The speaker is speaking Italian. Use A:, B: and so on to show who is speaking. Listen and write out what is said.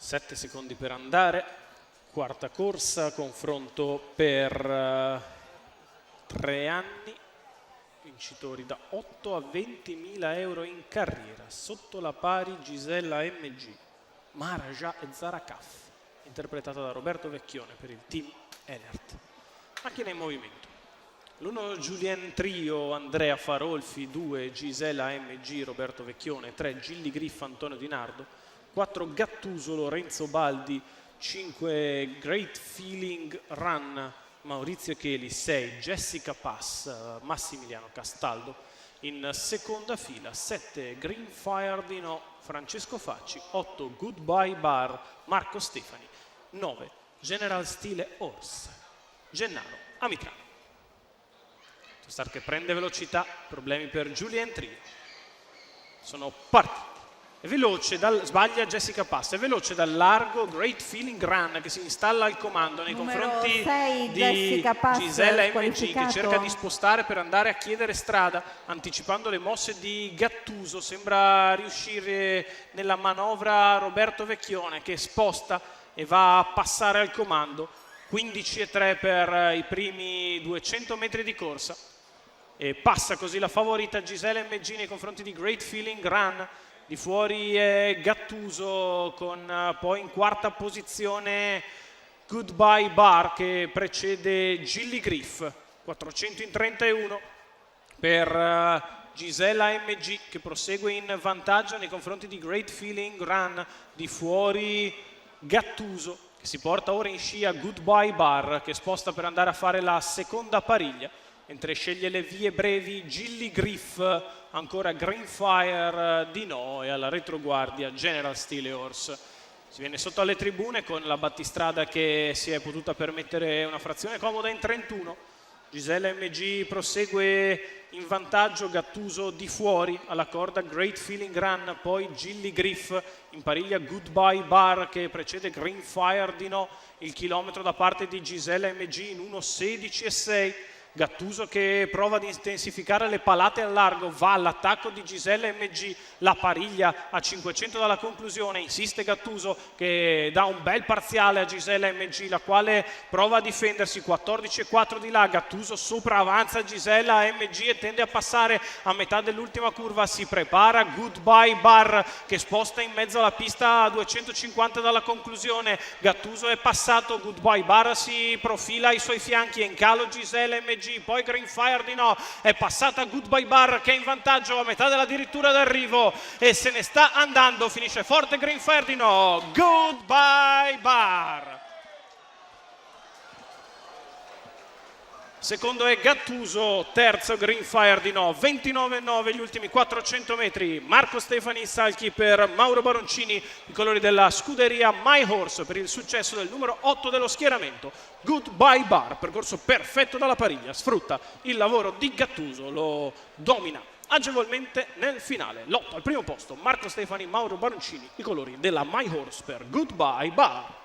A: 7 secondi per andare, quarta corsa, confronto per 3 anni, vincitori da 8 a 20.000 euro in carriera, sotto la pari Gisella MG, Maharaja e Zara Kaf, interpretata da Roberto Vecchione per il team Enert. Macchina in movimento. L'1 Julien Trio, Andrea Farolfi, 2 Gisela MG, Roberto Vecchione, 3 Gilly Griff, Antonio Di Nardo, 4 Gattuso, Lorenzo Baldi, 5 Great Feeling Run, Maurizio Cheli, 6 Jessica Pass, Massimiliano Castaldo. In seconda fila 7 Green Fire di No, Francesco Facci, 8 Goodbye Bar, Marco Stefani, 9 General Stile Horse, Gennaro Amitano. Star che prende velocità, problemi per Julien Trio. Sono partiti. È veloce, sbaglia Jessica Pass, è veloce dal largo Great Feeling Run che si installa al comando nei confronti di Gisella MG che cerca di spostare per andare a chiedere strada anticipando le mosse di Gattuso. Sembra riuscire nella manovra Roberto Vecchione che sposta e va a passare al comando. 15,3 per i primi 200 metri di corsa e passa così la favorita Gisella MG nei confronti di Great Feeling Run. Di fuori è Gattuso con poi in quarta posizione Goodbye Bar che precede Gilly Griff, 400 in 31 per Gisella MG che prosegue in vantaggio nei confronti di Great Feeling Run. Di fuori Gattuso che si porta ora in scia Goodbye Bar che sposta per andare a fare la seconda pariglia, mentre sceglie le vie brevi Gilly Griff, ancora Green Fire di No e alla retroguardia General Stile Horse. Si viene sotto alle tribune con la battistrada che si è potuta permettere una frazione comoda in 31. Gisella MG prosegue in vantaggio, Gattuso di fuori alla corda Great Feeling Run, poi Gilly Griff in pariglia Goodbye Bar che precede Green Fire di No. Il chilometro da parte di Gisella MG in 1:16,6. Gattuso che prova ad intensificare le palate al largo, va all'attacco di Gisella MG, la pariglia a 500 dalla conclusione, insiste Gattuso che dà un bel parziale a Gisella MG, la quale prova a difendersi, 14,4 di là, Gattuso sopra, avanza Gisella MG e tende a passare a metà dell'ultima curva, si prepara Goodbye Bar che sposta in mezzo alla pista a 250 dalla conclusione, Gattuso è passato, Goodbye Bar si profila ai suoi fianchi, è in calo Gisella MG, poi Green Fire di No, è passata Goodbye Bar che è in vantaggio a metà della dirittura d'arrivo e se ne sta andando, finisce forte Green Fire di No, Goodbye Bar. Secondo è Gattuso, terzo Green Fire di No, 29,9 gli ultimi 400 metri. Marco Stefani Salchi per Mauro Baroncini, i colori della scuderia My Horse per il successo del numero 8 dello schieramento. Goodbye Bar, percorso perfetto dalla pariglia, sfrutta il lavoro di Gattuso, lo domina agevolmente nel finale. Lotta al primo posto Marco Stefani, Mauro Baroncini, i colori della My Horse per Goodbye Bar.